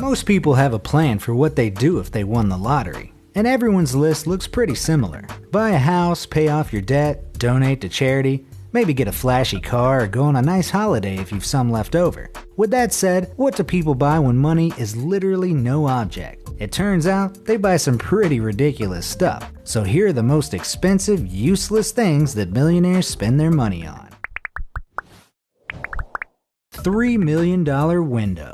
Most people have a plan for what they'd do if they won the lottery, and everyone's list looks pretty similar. Buy a house, pay off your debt, donate to charity, maybe get a flashy car or go on a nice holiday if you've some left over. With that said, what do people buy when money is literally no object? It turns out they buy some pretty ridiculous stuff. So here are the most expensive, useless things that millionaires spend their money on. $3 million window.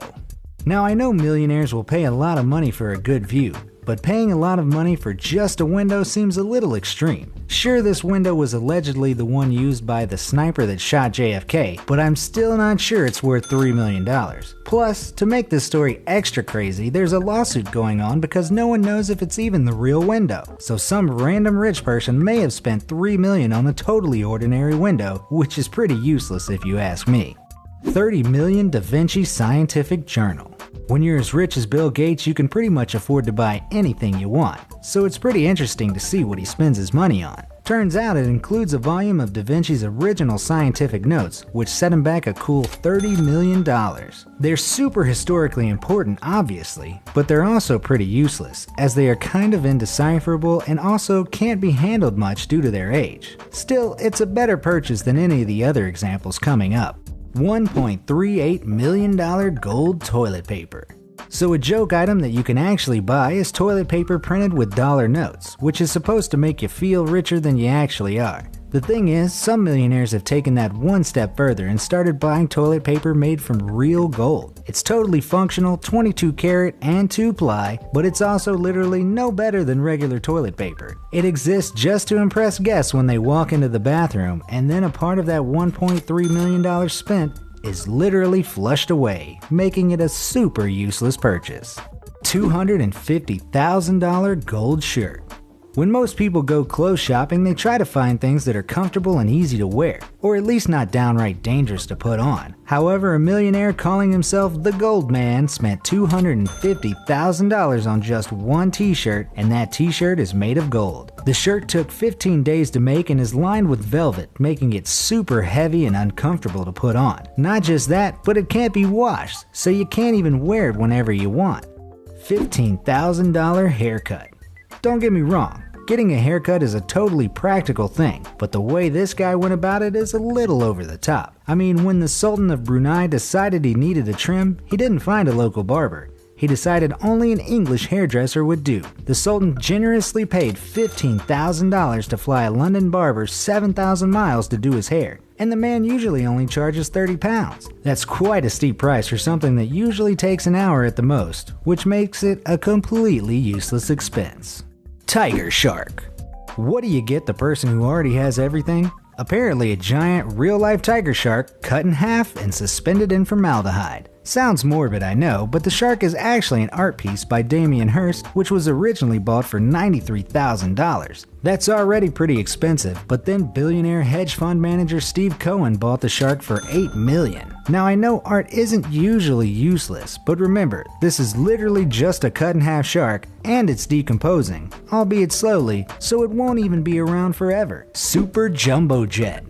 Now I know millionaires will pay a lot of money for a good view, but paying a lot of money for just a window seems a little extreme. Sure, this window was allegedly the one used by the sniper that shot JFK, but I'm still not sure it's worth $3 million. Plus, to make this story extra crazy, there's a lawsuit going on because no one knows if it's even the real window. So some random rich person may have spent $3 million on a totally ordinary window, which is pretty useless if you ask me. 30 million Da Vinci Scientific Journal. When you're as rich as Bill Gates, you can pretty much afford to buy anything you want, so it's pretty interesting to see what he spends his money on. Turns out it includes a volume of Da Vinci's original scientific notes, which set him back a cool $30 million. They're super historically important, obviously, but they're also pretty useless, as they are kind of indecipherable and also can't be handled much due to their age. Still, it's a better purchase than any of the other examples coming up. $1.38 million gold toilet paper. So a joke item that you can actually buy is toilet paper printed with dollar notes, which is supposed to make you feel richer than you actually are. The thing is, some millionaires have taken that one step further and started buying toilet paper made from real gold. It's totally functional, 22 karat and 2-ply, but it's also literally no better than regular toilet paper. It exists just to impress guests when they walk into the bathroom, and then a part of that $1.3 million spent is literally flushed away, making it a super useless purchase. $250,000 gold shirt. When most people go clothes shopping, they try to find things that are comfortable and easy to wear, or at least not downright dangerous to put on. However, a millionaire calling himself the Gold Man spent $250,000 on just one t-shirt, and that t-shirt is made of gold. The shirt took 15 days to make and is lined with velvet, making it super heavy and uncomfortable to put on. Not just that, but it can't be washed, so you can't even wear it whenever you want. $15,000 haircut. Don't get me wrong, getting a haircut is a totally practical thing, but the way this guy went about it is a little over the top. I mean, when the Sultan of Brunei decided he needed a trim, he didn't find a local barber. He decided only an English hairdresser would do. The Sultan generously paid $15,000 to fly a London barber 7,000 miles to do his hair, and the man usually only charges £30. That's quite a steep price for something that usually takes an hour at the most, which makes it a completely useless expense. Tiger shark. What do you get the person who already has everything? Apparently a giant, real-life tiger shark cut in half and suspended in formaldehyde. Sounds morbid, I know, but the shark is actually an art piece by Damien Hirst, which was originally bought for $93,000. That's already pretty expensive, but then billionaire hedge fund manager Steve Cohen bought the shark for $8 million. Now I know art isn't usually useless, but remember, this is literally just a cut-in-half shark, and it's decomposing, albeit slowly, so it won't even be around forever. Super Jumbo Jet.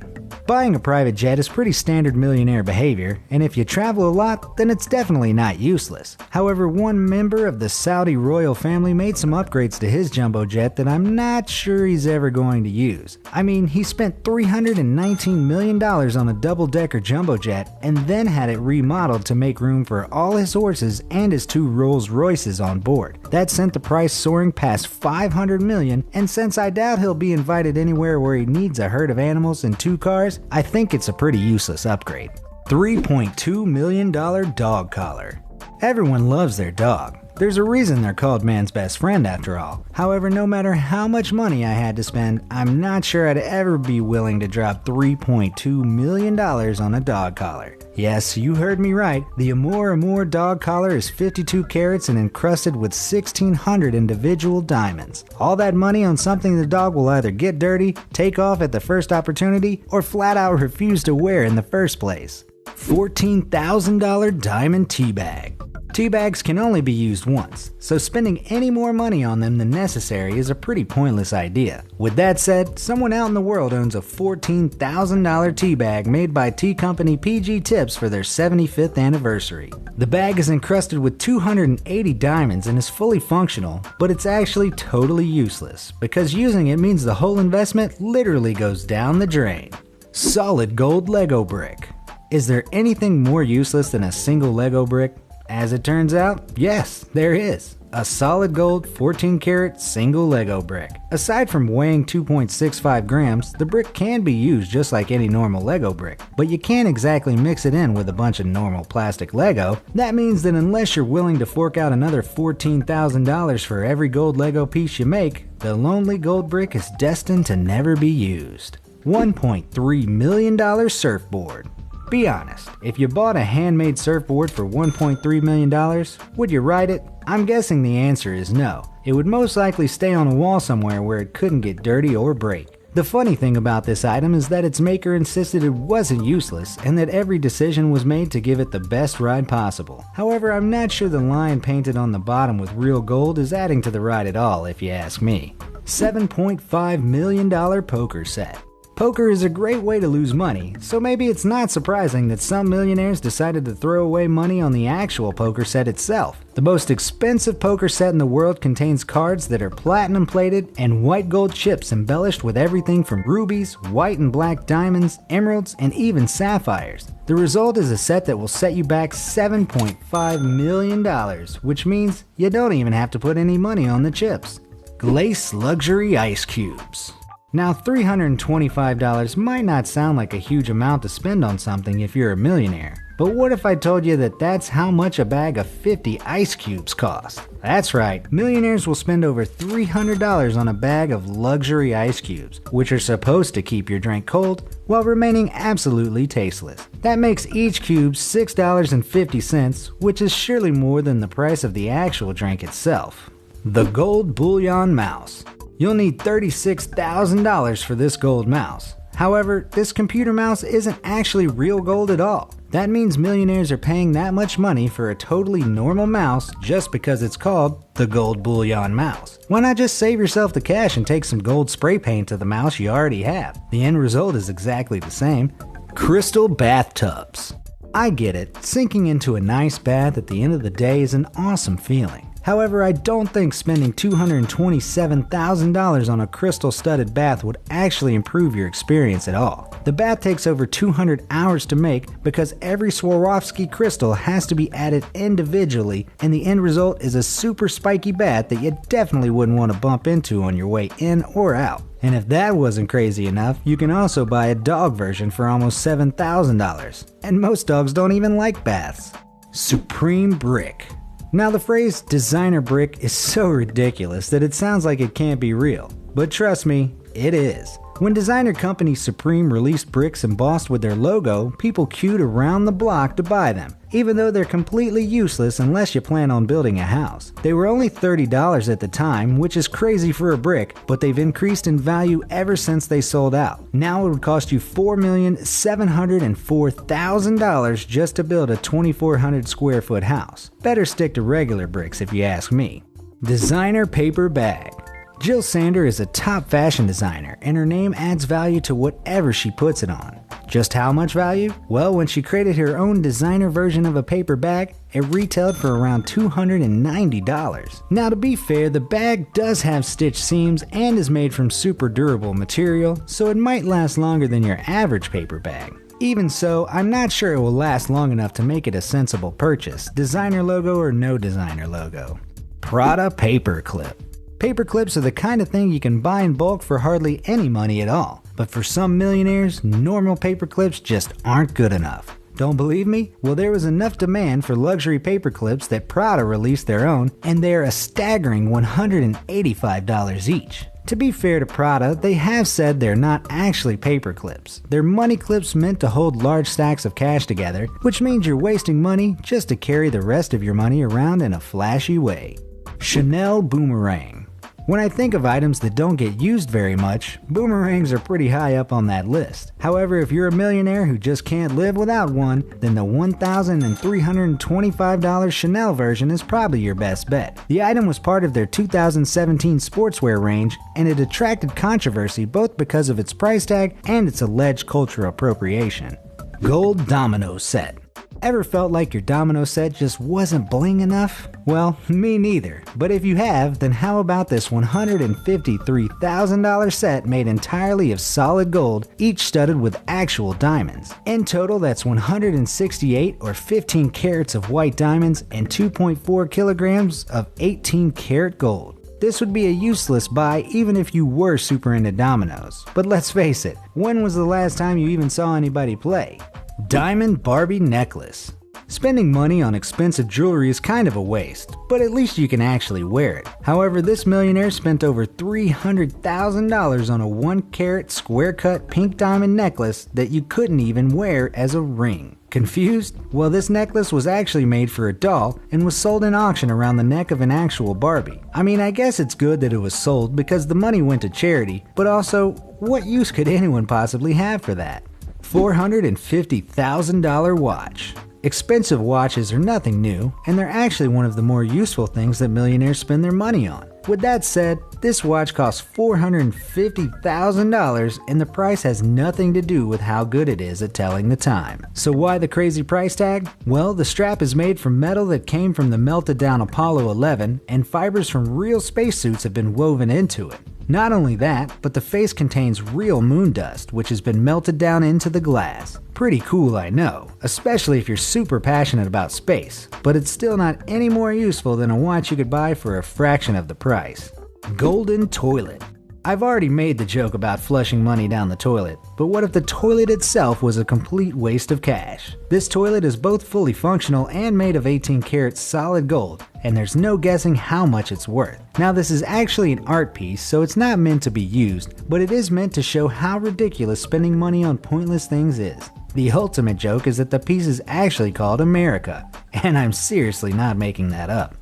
Buying a private jet is pretty standard millionaire behavior, and if you travel a lot, then it's definitely not useless. However, one member of the Saudi royal family made some upgrades to his jumbo jet that I'm not sure he's ever going to use. I mean, he spent $319 million on a double-decker jumbo jet and then had it remodeled to make room for all his horses and his 2 Rolls Royces on board. That sent the price soaring past $500 million, and since I doubt he'll be invited anywhere where he needs a herd of animals and 2 cars, I think it's a pretty useless upgrade. $3.2 million dog collar. Everyone loves their dog. There's a reason they're called man's best friend after all. However, no matter how much money I had to spend, I'm not sure I'd ever be willing to drop $3.2 million on a dog collar. Yes, you heard me right. The Amour Amour dog collar is 52 carats and encrusted with 1,600 individual diamonds. All that money on something the dog will either get dirty, take off at the first opportunity, or flat out refuse to wear in the first place. $14,000 diamond tea bag. Tea bags can only be used once, so spending any more money on them than necessary is a pretty pointless idea. With that said, someone out in the world owns a $14,000 tea bag made by tea company PG Tips for their 75th anniversary. The bag is encrusted with 280 diamonds and is fully functional, but it's actually totally useless, because using it means the whole investment literally goes down the drain. Solid gold Lego brick. Is there anything more useless than a single Lego brick? As it turns out, yes, there is. A solid gold 14 karat single Lego brick. Aside from weighing 2.65 grams, the brick can be used just like any normal Lego brick, but you can't exactly mix it in with a bunch of normal plastic Lego. That means that unless you're willing to fork out another $14,000 for every gold Lego piece you make, the lonely gold brick is destined to never be used. $1.3 million surfboard. Be honest, if you bought a handmade surfboard for $1.3 million, would you ride it? I'm guessing the answer is no. It would most likely stay on a wall somewhere where it couldn't get dirty or break. The funny thing about this item is that its maker insisted it wasn't useless and that every decision was made to give it the best ride possible. However, I'm not sure the lion painted on the bottom with real gold is adding to the ride at all, if you ask me. $7.5 million poker set. Poker is a great way to lose money, so maybe it's not surprising that some millionaires decided to throw away money on the actual poker set itself. The most expensive poker set in the world contains cards that are platinum plated and white gold chips embellished with everything from rubies, white and black diamonds, emeralds, and even sapphires. The result is a set that will set you back $7.5 million, which means you don't even have to put any money on the chips. Glace luxury ice cubes. Now, $325 might not sound like a huge amount to spend on something if you're a millionaire, but what if I told you that that's how much a bag of 50 ice cubes costs? That's right, millionaires will spend over $300 on a bag of luxury ice cubes, which are supposed to keep your drink cold while remaining absolutely tasteless. That makes each cube $6.50, which is surely more than the price of the actual drink itself. The gold bullion mouse. You'll need $36,000 for this gold mouse. However, this computer mouse isn't actually real gold at all. That means millionaires are paying that much money for a totally normal mouse just because it's called the gold bullion mouse. Why not just save yourself the cash and take some gold spray paint to the mouse you already have? The end result is exactly the same. Crystal bathtubs. I get it, sinking into a nice bath at the end of the day is an awesome feeling. However, I don't think spending $227,000 on a crystal-studded bath would actually improve your experience at all. The bath takes over 200 hours to make because every Swarovski crystal has to be added individually, and the end result is a super spiky bath that you definitely wouldn't want to bump into on your way in or out. And if that wasn't crazy enough, you can also buy a dog version for almost $7,000. And most dogs don't even like baths. Supreme brick. Now, the phrase designer brick is so ridiculous that it sounds like it can't be real. But trust me, it is. When designer company Supreme released bricks embossed with their logo, people queued around the block to buy them, even though they're completely useless unless you plan on building a house. They were only $30 at the time, which is crazy for a brick, but they've increased in value ever since they sold out. Now it would cost you $4,704,000 just to build a 2,400 square foot house. Better stick to regular bricks if you ask me. Designer paper bag. Jill Sander is a top fashion designer, and her name adds value to whatever she puts it on. Just how much value? Well, when she created her own designer version of a paper bag, it retailed for around $290. Now, to be fair, the bag does have stitched seams and is made from super durable material, so it might last longer than your average paper bag. Even so, I'm not sure it will last long enough to make it a sensible purchase, designer logo or no designer logo. Prada paper clip. Paper clips are the kind of thing you can buy in bulk for hardly any money at all. But for some millionaires, normal paper clips just aren't good enough. Don't believe me? Well, there was enough demand for luxury paper clips that Prada released their own, and they're a staggering $185 each. To be fair to Prada, they have said they're not actually paper clips. They're money clips meant to hold large stacks of cash together, which means you're wasting money just to carry the rest of your money around in a flashy way. Chanel boomerang. When I think of items that don't get used very much, boomerangs are pretty high up on that list. However, if you're a millionaire who just can't live without one, then the $1,325 Chanel version is probably your best bet. The item was part of their 2017 sportswear range, and it attracted controversy both because of its price tag and its alleged cultural appropriation. Gold domino set. Ever felt like your domino set just wasn't bling enough? Well, me neither. But if you have, then how about this $153,000 set made entirely of solid gold, each studded with actual diamonds? In total, that's 168 or 15 carats of white diamonds and 2.4 kilograms of 18 karat gold. This would be a useless buy even if you were super into dominoes. But let's face it, when was the last time you even saw anybody play? Diamond Barbie necklace. Spending money on expensive jewelry is kind of a waste, but at least you can actually wear it. However, this millionaire spent over $300,000 on a 1-carat square-cut pink diamond necklace that you couldn't even wear as a ring. Confused? Well, this necklace was actually made for a doll and was sold in auction around the neck of an actual Barbie. I mean, I guess it's good that it was sold because the money went to charity, but also, what use could anyone possibly have for that? $450,000 watch. Expensive watches are nothing new, and they're actually one of the more useful things that millionaires spend their money on. With that said, this watch costs $450,000, and the price has nothing to do with how good it is at telling the time. So why the crazy price tag? Well, the strap is made from metal that came from the melted down Apollo 11, and fibers from real spacesuits have been woven into it. Not only that, but the face contains real moon dust, which has been melted down into the glass. Pretty cool, I know, especially if you're super passionate about space, but it's still not any more useful than a watch you could buy for a fraction of the price. Golden toilet. I've already made the joke about flushing money down the toilet, but what if the toilet itself was a complete waste of cash? This toilet is both fully functional and made of 18 karat solid gold, and there's no guessing how much it's worth. Now, this is actually an art piece, so it's not meant to be used, but it is meant to show how ridiculous spending money on pointless things is. The ultimate joke is that the piece is actually called America, and I'm seriously not making that up.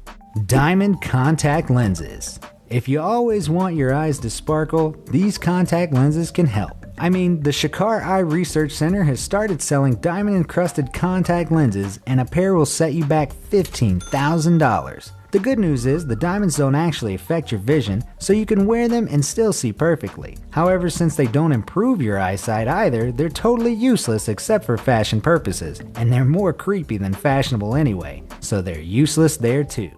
Diamond contact lenses. If you always want your eyes to sparkle, these contact lenses can help. I mean, the Shakar Eye Research Center has started selling diamond-encrusted contact lenses, and a pair will set you back $15,000. The good news is the diamonds don't actually affect your vision, so you can wear them and still see perfectly. However, since they don't improve your eyesight either, they're totally useless except for fashion purposes, and they're more creepy than fashionable anyway, so they're useless there too.